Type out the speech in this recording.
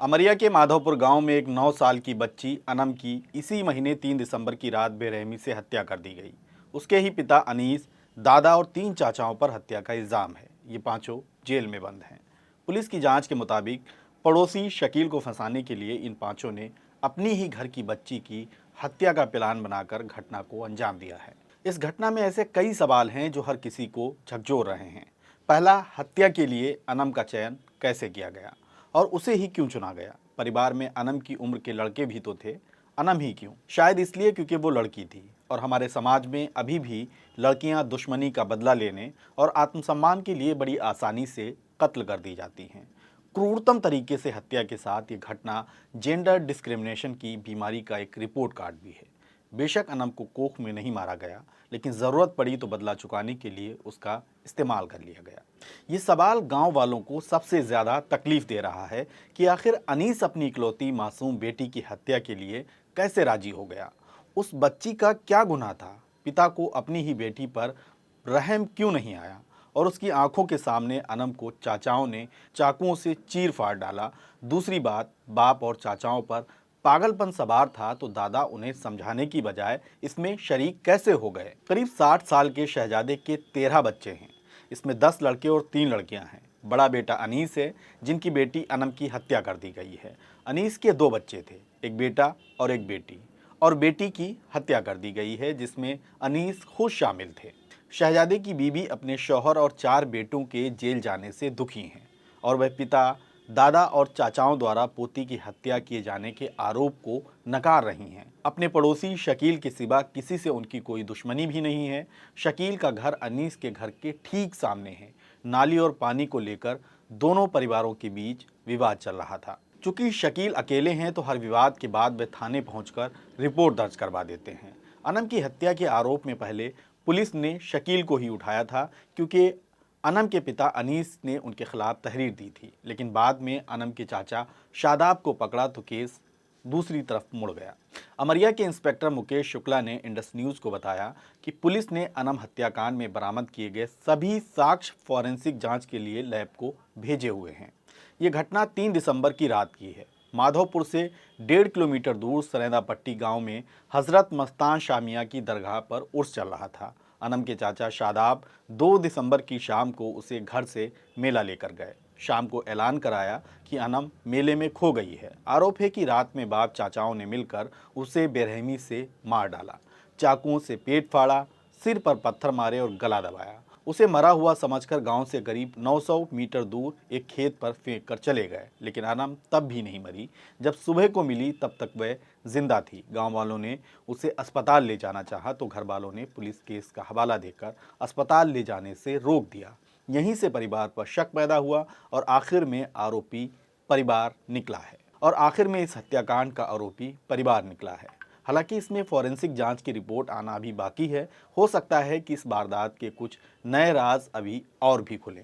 अमरिया के माधोपुर गांव में एक 9 साल की बच्ची अनम की इसी महीने 3 दिसंबर की रात बेरहमी से हत्या कर दी गई। उसके ही पिता अनीस, दादा और 3 चाचाओं पर हत्या का इल्जाम है। ये पांचों जेल में बंद हैं। पुलिस की जांच के मुताबिक पड़ोसी शकील को फंसाने के लिए इन पांचों ने अपनी ही घर की बच्ची की हत्या का प्लान बनाकर घटना को अंजाम दिया है। इस घटना में ऐसे कई सवाल हैं जो हर किसी को झकझोर रहे हैं। पहला, हत्या के लिए अनम का चयन कैसे किया गया और उसे ही क्यों चुना गया? परिवार में अनम की उम्र के लड़के भी तो थे, अनम ही क्यों? शायद इसलिए क्योंकि वो लड़की थी और हमारे समाज में अभी भी लड़कियां दुश्मनी का बदला लेने और आत्मसम्मान के लिए बड़ी आसानी से कत्ल कर दी जाती हैं। क्रूरतम तरीके से हत्या के साथ ये घटना जेंडर डिस्क्रिमिनेशन की बीमारी का एक रिपोर्ट कार्ड भी है। बेशक अनम को कोख में नहीं मारा गया, लेकिन ज़रूरत पड़ी तो बदला चुकाने के लिए उसका इस्तेमाल कर लिया गया। ये सवाल गांव वालों को सबसे ज़्यादा तकलीफ दे रहा है कि आखिर अनीस अपनी इकलौती मासूम बेटी की हत्या के लिए कैसे राजी हो गया? उस बच्ची का क्या गुनाह था? पिता को अपनी ही बेटी पर रहम क्यों नहीं आया? और उसकी आंखों के सामने अनम को चाचाओं ने चाकुओं से चीर फाड़ डाला। दूसरी बात, बाप और चाचाओं पर पागलपन सवार था तो दादा उन्हें समझाने की बजाय इसमें शरीक कैसे हो गए? करीब 60 साल के शहजादे के 13 बच्चे हैं। इसमें 10 लड़के और 3 लड़कियां हैं। बड़ा बेटा अनीस है, जिनकी बेटी अनम की हत्या कर दी गई है। अनीस के 2 बच्चे थे, एक बेटा और एक बेटी, और बेटी की हत्या कर दी गई है जिसमें अनीस खुद शामिल थे। शहजादे की बीवी अपने शौहर और 4 बेटों के जेल जाने से दुखी हैं और वह पिता, दादा और चाचाओं द्वारा पोती की हत्या किए जाने के आरोप को नकार रही हैं। अपने पड़ोसी शकील के सिवा किसी से उनकी कोई दुश्मनी भी नहीं है। शकील का घर अनीस के घर के ठीक सामने है। नाली और पानी को लेकर दोनों परिवारों के बीच विवाद चल रहा था। चूंकि शकील अकेले हैं तो हर विवाद के बाद वे थाने पहुंचकर रिपोर्ट दर्ज करवा देते हैं। अनम की हत्या के आरोप में पहले पुलिस ने शकील को ही उठाया था, क्योंकि अनम के पिता अनीस ने उनके खिलाफ तहरीर दी थी। लेकिन बाद में अनम के चाचा शादाब को पकड़ा तो केस दूसरी तरफ मुड़ गया। अमरिया के इंस्पेक्टर मुकेश शुक्ला ने इंडस न्यूज़ को बताया कि पुलिस ने अनम हत्याकांड में बरामद किए गए सभी साक्ष्य फॉरेंसिक जांच के लिए लैब को भेजे हुए हैं। ये घटना 3 दिसंबर की रात की है। माधोपुर से 1.5 किलोमीटर दूर सरेंदा पट्टी गांव में हजरत मस्तान शामिया की दरगाह पर उर्स चल रहा था। अनम के चाचा शादाब 2 दिसंबर की शाम को उसे घर से मेला लेकर गए। शाम को ऐलान कराया कि अनम मेले में खो गई है। आरोप है कि रात में बाप चाचाओं ने मिलकर उसे बेरहमी से मार डाला, चाकुओं से पेट फाड़ा, सिर पर पत्थर मारे और गला दबाया। उसे मरा हुआ समझकर गांव से करीब 900 मीटर दूर एक खेत पर फेंक कर चले गए। लेकिन अनम तब भी नहीं मरी। जब सुबह को मिली तब तक वह जिंदा थी। गांव वालों ने उसे अस्पताल ले जाना चाहा तो घर वालों ने पुलिस केस का हवाला देकर अस्पताल ले जाने से रोक दिया। यहीं से परिवार पर शक पैदा हुआ और आखिर में आरोपी परिवार निकला है और आखिर में इस हत्याकांड का आरोपी परिवार निकला है। हालांकि इसमें फॉरेंसिक जांच की रिपोर्ट आना अभी बाकी है। हो सकता है कि इस वारदात के कुछ नए राज अभी और भी खुलें।